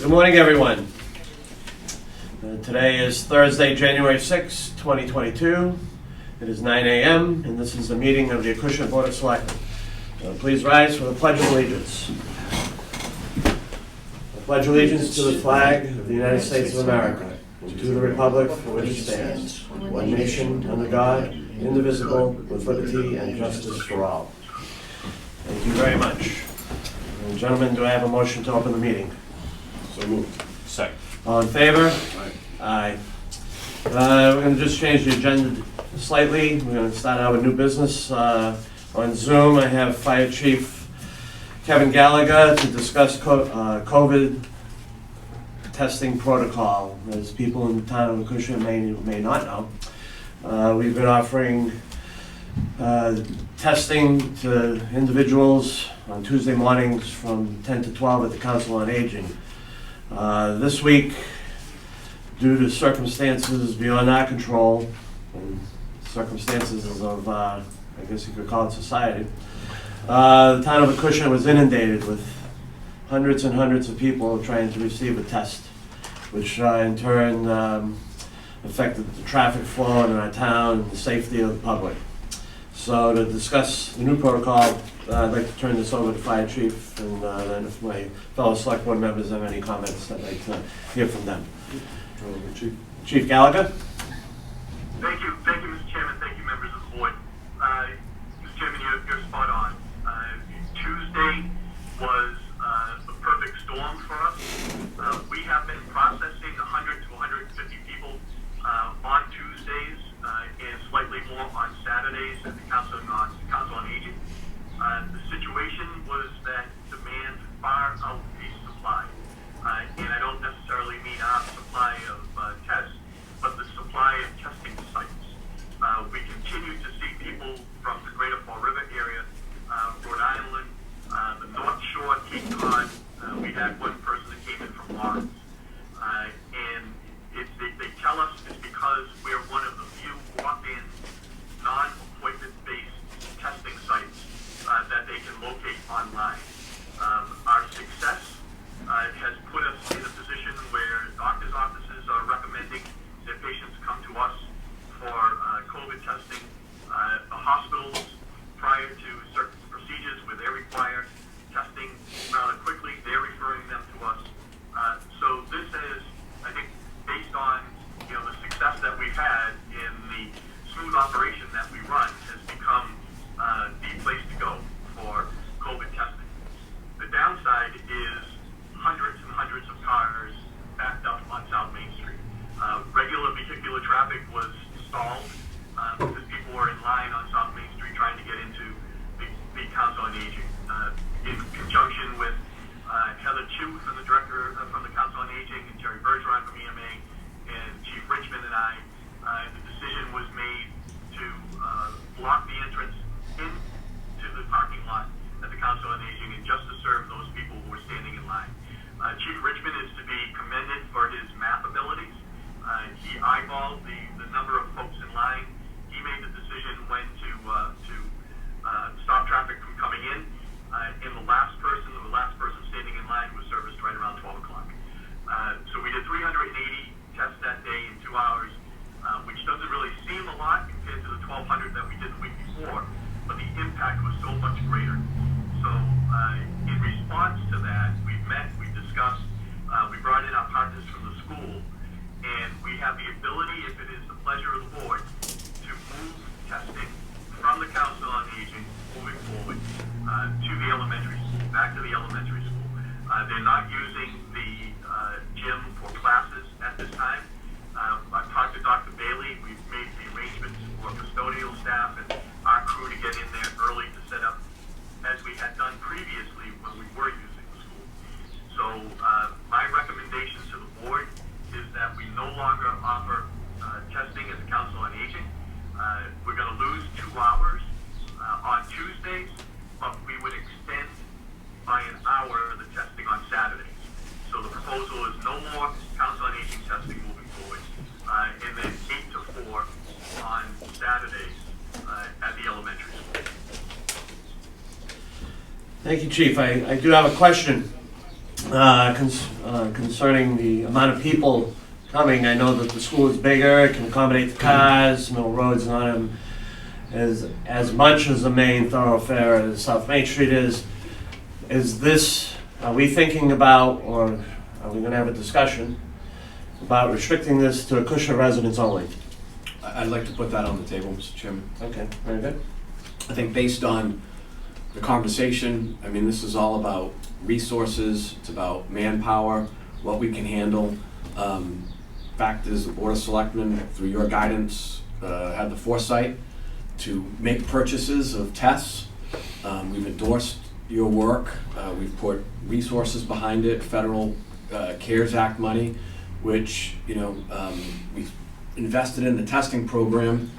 Good morning, everyone. Today is Thursday, January 6, 2022. It is 9 a.m., and this is the meeting of the Acushnet Board of Selectmen. Please rise for the Pledge of Allegiance. I pledge allegiance to the flag of the United States of America, and to the republic for which it stands, one nation, under God, indivisible, with liberty and justice for all. Thank you very much. Gentlemen, do I have a motion to open the meeting? So moved. Second. All in favor? Aye. Aye. We're going to just change the agenda slightly. We're going to start out with new business. On Zoom, I have Fire Chief Kevin Gallagher to discuss COVID testing protocol. As people in the town of Acushnet may not know, we've been offering testing to individuals on Tuesday mornings from 10 to 12 at the Council on Aging. This week, due to circumstances beyond our control and circumstances of, I guess you could call it society, the town of Acushnet was inundated with hundreds and hundreds of people trying to receive a test, which in turn affected the traffic flow in our town and the safety of the public. So to discuss the new protocol, I'd like to turn this over to Fire Chief, and then if my fellow select board members have any comments, I'd like to hear from them. Chief Gallagher. Thank you, Mr. Chairman. Thank you, members of the board. Mr. Chairman, you're spot on. Tuesday was the perfect storm for us. We have been processing 100 to 150 people on Tuesdays and slightly more on Saturdays at the Council on Aging. The situation was that demand far outpaced supply. And I don't necessarily mean our supply of tests, but the supply of testing sites. We continue to see people from the greater Fall River area, Rhode Island, the North Shore, Cape Cod. We had one person that came in from Lawrence. And they tell us it's because we're one of the few walk-in, non-appointment-based testing sites that they can locate online. Our success has put us in a position where doctors' offices are recommending that patients come to us for COVID testing. The hospitals, prior to certain procedures where they require testing rather quickly, they're referring them to us. So this is, I think, based on the success that we've had in the smooth operation that we run, has become the place to go for COVID testing. The downside is hundreds and hundreds of cars backed up on South Main Street. Regular vehicular traffic was stalled because people were in line on South Main Street trying to get into the Council on Aging. In conjunction with Heather Chu from the director from the Council on Aging and Jerry Bergeron from EMA and Chief Richmond and I, the decision was made to block the entrance into the parking lot at the Council on Aging and just to serve those people who were standing in line. Chief Richmond is to be commended for his math abilities. He eyeballed the number of folks in line. He made the decision when to stop traffic from coming in. And the last person standing in line was serviced right around 12 o'clock. So we did 380 tests that day in 2 hours, which doesn't really seem a lot compared to the 1,200 that we did the week before, but the impact was so much greater. So in response to that, we discussed, we brought in our partners from the school, and we have the ability, if it is the pleasure of the board, to move testing from the Council on Aging moving forward to the elementary school, back to the elementary school. They're not using the gym for classes at this time. I've talked to Dr. Bailey. We've made the arrangements for custodial staff and our crew to get in there early to set up as we had done previously when we were using the school. So my recommendation to the board is that we no longer offer testing at the Council on Aging. We're going to lose 2 hours on Tuesdays, but we would extend by an hour the testing on Saturdays. So the proposal is no more Council on Aging testing moving forward, and then 8 to 4 on Saturdays at the elementary school. Thank you, Chief. I do have a question. concerning the amount of people coming. I know that the school is bigger, it can accommodate the cars, Middle Road's not as much as the main thoroughfare as South Main Street is. Are we thinking about, or are we gonna have a discussion about restricting this to Acushnet residents only? I'd like to put that on the table, Mr. Chairman. Okay, very good. I think based on the conversation, I mean, this is all about resources, it's about manpower, what we can handle. Fact is, the Board of Selectmen, through your guidance, had the foresight to make purchases of tests. We've endorsed your work, we've put resources behind it, federal CARES Act money, which, we've invested in the testing program,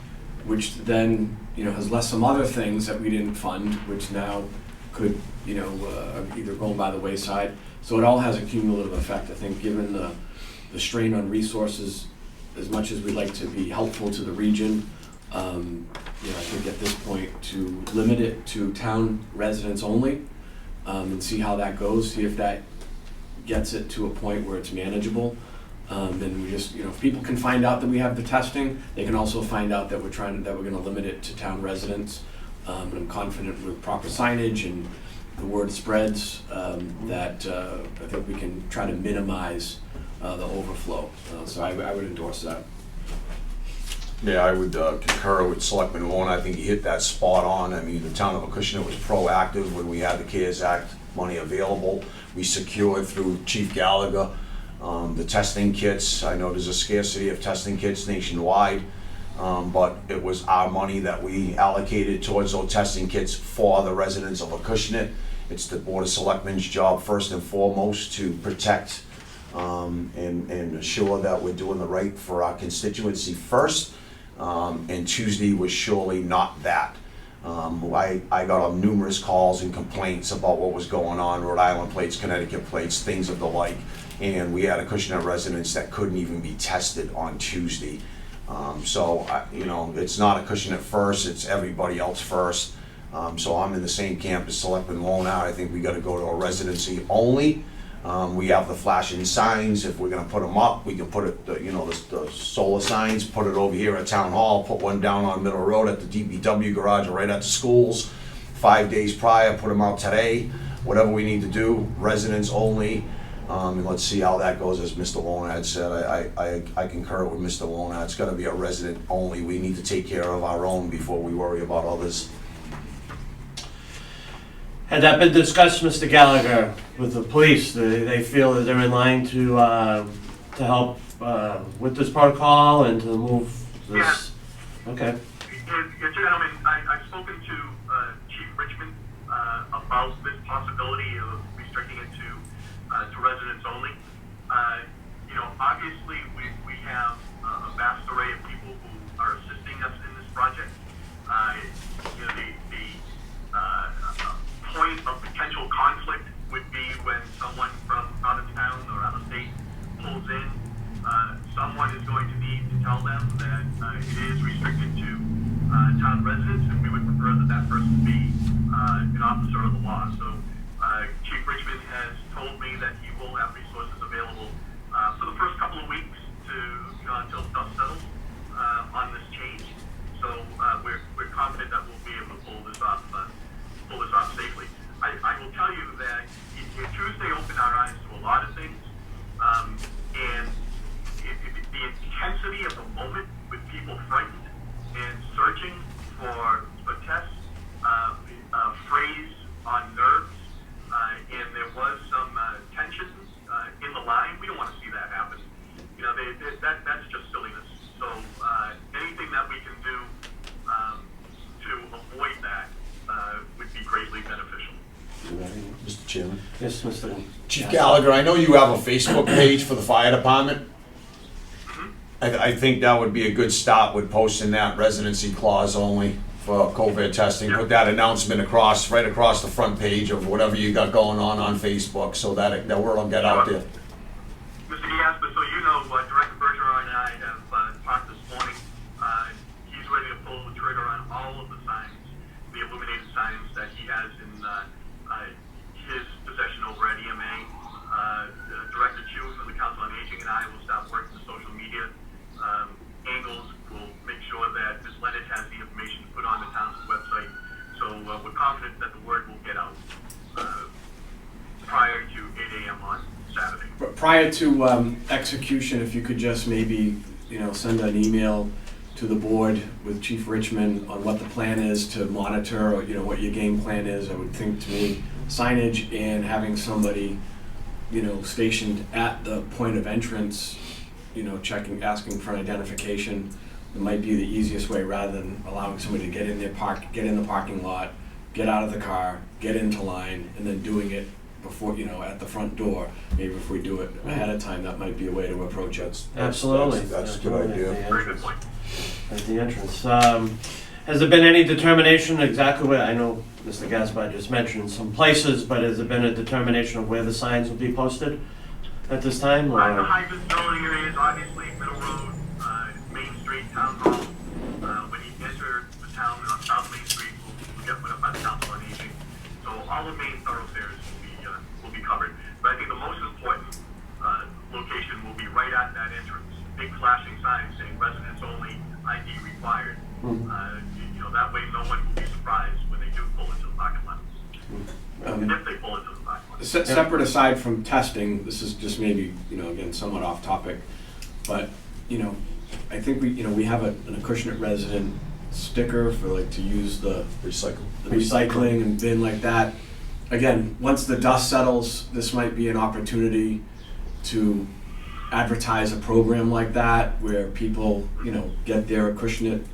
which then, has left some other things that we didn't fund, which now could, either go by the wayside. So it all has a cumulative effect. I think given the strain on resources, as much as we'd like to be helpful to the region, I think at this point to limit it to town residents only, and see how that goes, see if that gets it to a point where it's manageable. And we just, if people can find out that we have the testing, they can also find out that we're gonna limit it to town residents. And I'm confident with proper signage and the word spreads, that I think we can try to minimize the overflow. So I would endorse that. Yeah, I would concur with Selectman Warren. I think he hit that spot on. I mean, the town of Acushnet was proactive when we had the CARES Act money available. We secured through Chief Gallagher the testing kits. I know there's a scarcity of testing kits nationwide, but it was our money that we allocated towards those testing kits for the residents of Acushnet. It's the Board of Selectmen's job first and foremost to protect and assure that we're doing the right for our constituency first. And Tuesday was surely not that. I got numerous calls and complaints about what was going on, Rhode Island plates, Connecticut plates, things of the like. And we had Acushnet residents that couldn't even be tested on Tuesday. So it's not Acushnet first, it's everybody else first. So I'm in the same camp as Selectman Lona. I think we gotta go to a residency only. We have the flashing signs. If we're gonna put them up, we can put it, the solar signs, put it over here at Town Hall, put one down on Middle Road at the DPW garage or right at the schools. 5 days prior, put them out today. Whatever we need to do, residents only. And let's see how that goes, as Mr. Lona had said. I concur with Mr. Lona. It's gotta be a resident only. We need to take care of our own before we worry about others. Had that been discussed, Mr. Gallagher, with the police? Do they feel that they're in line to help with this protocol and to move this? Yeah. Okay. Gentlemen, I've spoken to Chief Richmond about this possibility of restricting it to residents only. Obviously we have a vast array of people who are assisting us in this project. The point of potential conflict would be when someone from out of town or out of state pulls in. Someone is going to need to tell them that it is restricted to town residents, and we would prefer that person be an officer of the law. So Chief Richmond has told me that he will have resources available for the first couple of weeks to until dust settles on this change. So we're confident that we'll be able to pull this off safely. I will tell you that Tuesday opened our eyes to a lot of things, and the intensity of the moment with people frightened and searching for tests phrase on nerves, and there was some tension in the line. We don't want to see that happen. That's just silliness. So anything that we can do to avoid that would be greatly beneficial. Mr. Chairman. Yes, Mr. Chief Gallagher, I know you have a Facebook page for the fire department. I think that would be a good start with posting that residency clause only for COVID testing. Put that announcement right across the front page of whatever you got going on Facebook, so that word will get out there. Mr. Diaz, so Director Bergeron and I have talked this morning. He's ready to pull the trigger on all of the signs, the illuminated signs that he has in his possession over at EMA. prior to execution, if you could just maybe, send an email to the board with Chief Richmond on what the plan is to monitor, or, what your game plan is. I would think, to me, signage and having somebody, stationed at the point of entrance, checking, asking for an identification, it might be the easiest way, rather than allowing somebody to get in get in the parking lot, get out of the car, get into line, and then doing it before, at the front door. Maybe if we do it ahead of time, that might be a way to approach it. Absolutely. That's a good idea. Very good point. At the entrance. Has there been any determination exactly where, I know Mr. Gaspar just mentioned some places, but has there been a determination of where the signs will be posted at this time? The Or? high visibility areas, obviously, Middle Road, Main Street, Town Hall. When you enter the town on South Main Street, we'll get put up by the Council on Aging. So all the main thoroughfares will be covered. But I think the most important location will be right at that entrance. Big flashing signs saying residents only, ID required. That way no one will be surprised when they do pull into the parking lot. If they pull into the parking lot. Separate aside from testing, this is just maybe, again, somewhat off topic, but, I think we have an Acushnet resident sticker for to use the recycling and bin like that. Again, once the dust settles, this might be an opportunity to advertise a program like that where people, get their Acushnet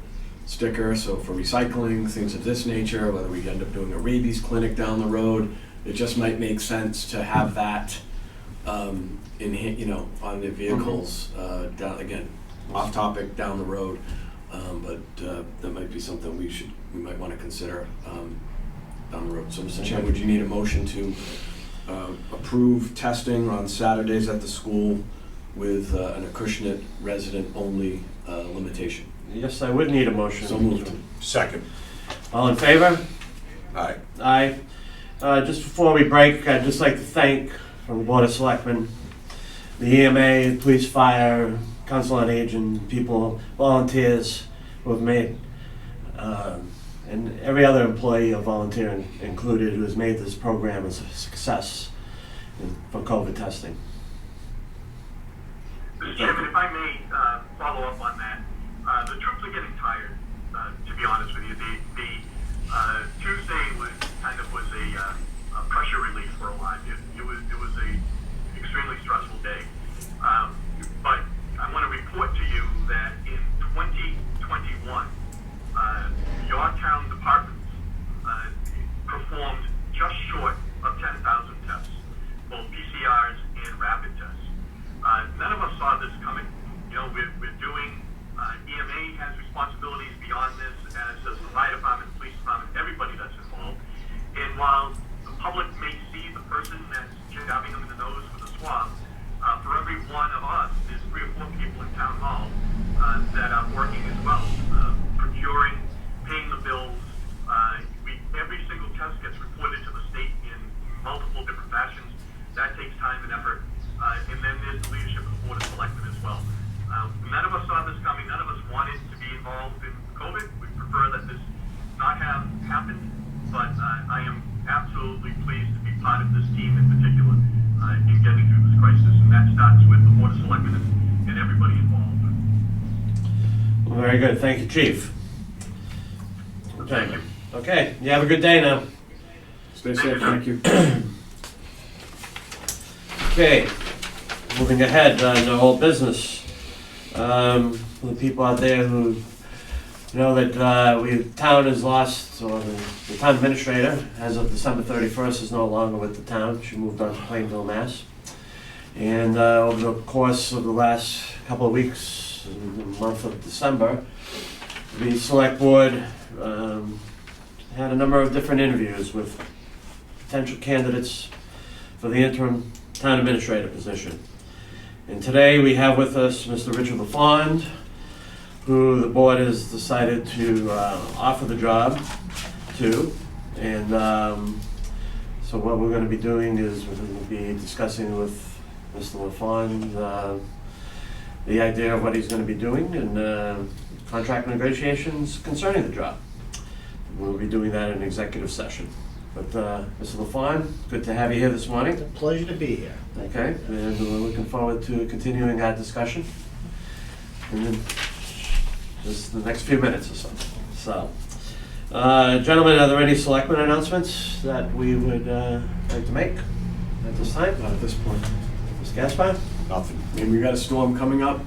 sticker. So for recycling, things of this nature, whether we end up doing a rabies clinic down the road, it just might make sense to have that on the vehicles. Down again, off topic, down the road, but that might be something we might want to consider down the road. So, Mr. Chairman, would you need a motion to approve testing on Saturdays at the school with an Acushnet resident only limitation? Yes, I would need a motion. So moved. Second. All in favor? Aye. Aye. Just before we break, I'd just like to thank, from the Board of Selectmen, the EMA, police, fire, council on aging, people, volunteers who have made, and every other employee or volunteer included, who has made this program a success for COVID testing. Mr. Chairman, if I may follow up on that, the troops are getting tired, to be honest with you. Tuesday was a pressure relief for a lot. It was a extremely stressful day. But I want to report to you that in 2021, your town departments performed just short of 10,000 tests, both PCRs and rapid tests. None of us saw this coming. We're doing, EMA has responsibilities beyond this, as does the fire department, police department, everybody that's involved. And while the public may see the person that's jabbing them in the nose with a swab, for every one of us, there's 3 or 4 people in town hall that are working as well, procuring, paying the bills. Every single test gets reported to the state in multiple different fashions. That takes time and effort. And then there's the leadership of the Board of Selectmen as well. None of us saw this coming. None of us wanted to be involved in COVID. We prefer that this not have happened. But I am absolutely pleased to be part of this team in particular in getting through this crisis. And that starts with the Board of Selectmen and everybody involved. Well, very good. Thank you, Chief. Thank you. Okay, you have a good day now. Stay safe, thank you. Okay, moving ahead on the whole business. For the people out there who know that the town has lost, or the town administrator, as of December 31st, is no longer with the town. She moved on to Plainville, Mass. And over the course of the last couple of weeks, in the month of December, the select board had a number of different interviews with potential candidates for the interim town administrator position. And today we have with us Mr. Richard LaFond, who the board has decided to offer the job to. And so what we're going to be doing is we're going to be discussing with Mr. LaFond the idea of what he's going to be doing and contract negotiations concerning the job. We'll be doing that in executive session. But Mr. LaFawn, good to have you here this morning. It's a pleasure to be here. Okay, and we're looking forward to continuing our discussion. And then just the next few minutes or so. So, gentlemen, are there any selectmen announcements that we would like to make at this time? Not at this point. Ms. Gaspar? Nothing. I mean, we got a storm coming up.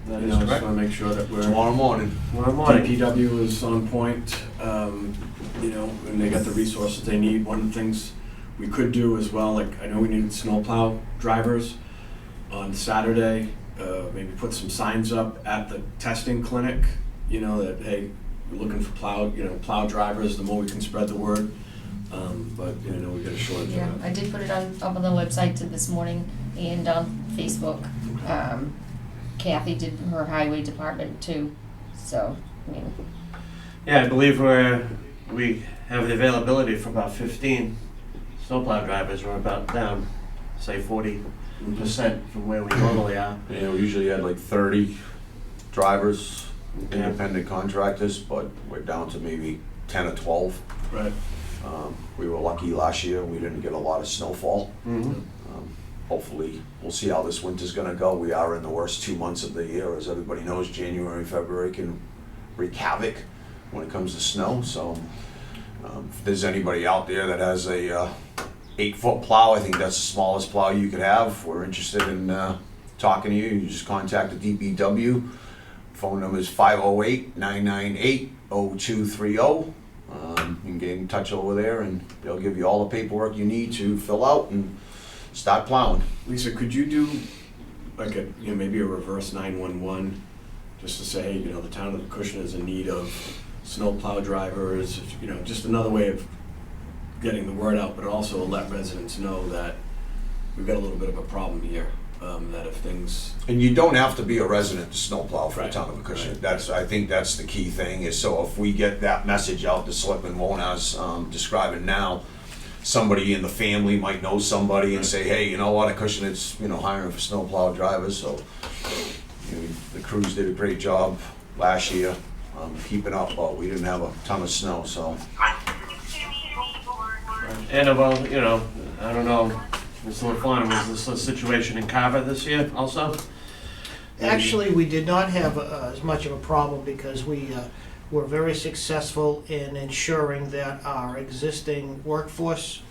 That You is know, just correct. want to make sure that we're. Tomorrow morning. Tomorrow morning. DPW is on point, you know, and they got the resources they need. One of the things we could do as well, like, I know we needed snowplow drivers on Saturday, maybe put some signs up at the testing clinic, you know, that, hey, we're looking for plow drivers, the more we can spread the word. But, you know, we got a shortage Yeah, of I it. did put it up on the website this morning and on Facebook. Kathy did her highway department too, so, I mean, Yeah, I believe we have the availability for about 15 snowplow drivers. We're about down, say 40% from where we normally are. Yeah, we usually had like 30 drivers, Okay. independent contractors, but we're down to maybe 10 or 12. Right. We were lucky last year, we didn't get a lot of snowfall. Mhm. Hopefully, we'll see how this winter's gonna go. We are in the worst 2 months of the year. As everybody knows, January, February can wreak havoc when it comes to snow. So if there's anybody out there that has a 8-foot plow, I think that's the smallest plow you could have. If we're interested in talking to you, you just contact the DPW. Phone number is 508-998-0230. You can get in touch over there and they'll give you all the paperwork you need to fill out and start plowing. Lisa, could you do like maybe a reverse 911, just to say, hey, you know, the town of Acushnet is in need of snowplow drivers, you know, just another way of getting the word out, but also let residents know that we've got a little bit of a problem here, that if things. And you don't have to be a resident to snowplow for the Right. town of Acushnet. Right. I think that's the key thing, is so if we get that message out, the selectmen won't, as describing now, somebody in the family might know somebody and say, hey, you know what, Acushnet's, you know, hiring for snowplow drivers, so, you know, the crews did a great job last year, keeping up, but we didn't have a ton of snow, so. And well, you know, I don't know, Mr. LaFawn, was this a situation in Carver this year also? Actually, we did not have as much of a problem because we were very successful in ensuring that our existing workforce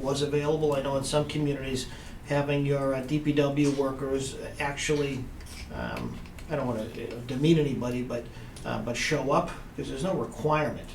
was available. I know in some communities, having your DPW workers actually, I don't want to demean anybody, but show up, because there's no requirement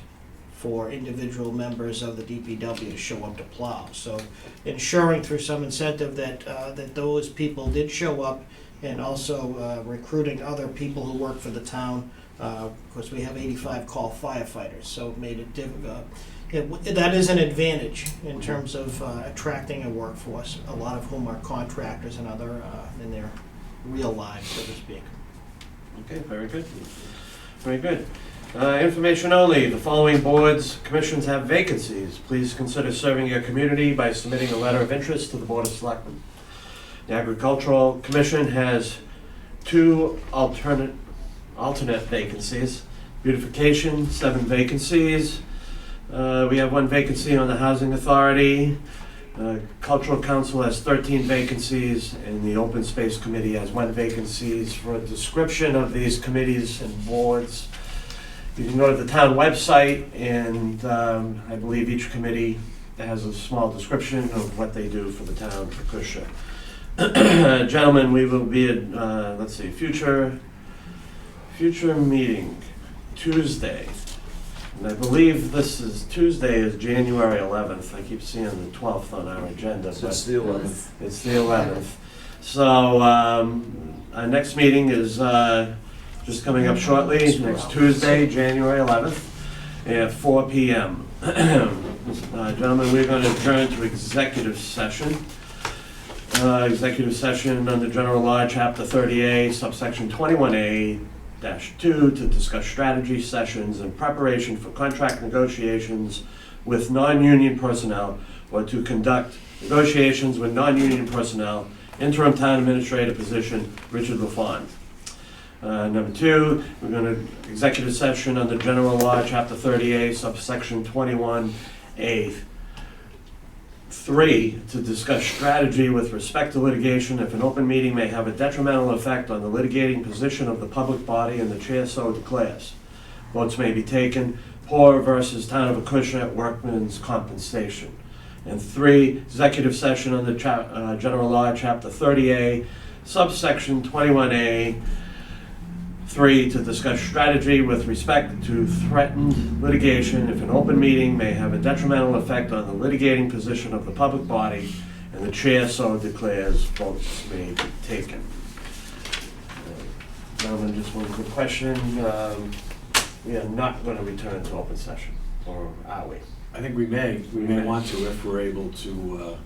for individual members of the DPW to show up to plow. So ensuring through some incentive that those people did show up, and also recruiting other people who work for the town. Of course, we have 85 call firefighters, so it made it difficult. That is an advantage in terms of attracting a workforce, a lot of whom are contractors and other in their real lives, so to speak. Okay, very good. Very good. Information only, the following boards, commissions have vacancies. Please consider serving your community by submitting a letter of interest to the Board of Selectmen. The Agricultural Commission has 2 alternate vacancies. Beautification, 7 vacancies. We have 1 vacancy on the Housing Authority. Cultural Council has 13 vacancies, and the Open Space Committee has 1 vacancy. For a description of these committees and boards, you can go to the town website, and I believe each committee has a small description of what they do for the town of Acushnet. Gentlemen, we will be at, let's see, future meeting, Tuesday. And I believe Tuesday is January 11th. I keep seeing the 12th on our agenda. So but it's the 11th. It's the 11th. So our next meeting is just coming up shortly, next Tuesday, January 11th, at 4 p.m. Gentlemen, we're going to adjourn to executive session. Executive session under General Law, Chapter 30A, subsection 21A-2, to discuss strategy sessions in preparation for contract negotiations with non-union personnel, or to conduct negotiations with non-union personnel. Interim Town Administrator position, Richard LaFawn. Number 2, we're going to executive session under General Law, Chapter 30A, subsection 21A, 3, to discuss strategy with respect to litigation if an open meeting may have a detrimental effect on the litigating position of the public body and the chair so declares. Votes may be taken, Poor versus Town of Acushnet Workmen's Compensation. And 3, executive session under General Law, Chapter 30A, subsection 21A, 3, to discuss strategy with respect to threatened litigation if an open meeting may have a detrimental effect on the litigating position of the public body and the chair so declares. Votes may be taken. Gentlemen, just one quick question. We are not going to return to open session, or are we? I think we may want to if we're able to,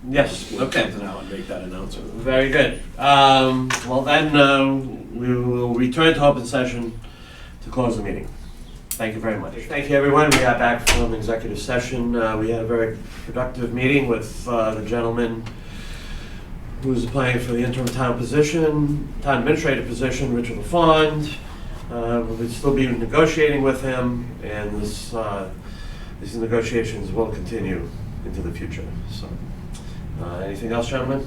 Yes, work okay. something out and make that announcement. Very good. Well then, we will return to open session to close the meeting. Thank you very much. Thank you, everyone. We are back from executive session. We had a very productive meeting with the gentleman who's applying for the interim town administrator position, Richard LaFond. We'll still be negotiating with him, and these negotiations will continue into the future. So, anything else, gentlemen?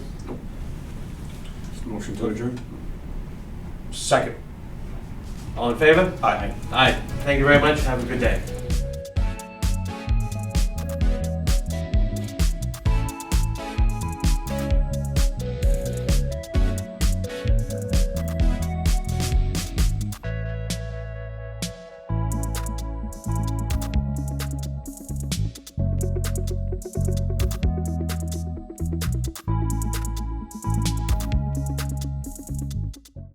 Motion to adjourn? Second. All in favor? Aye. Aye. Thank you very much. Have a good day.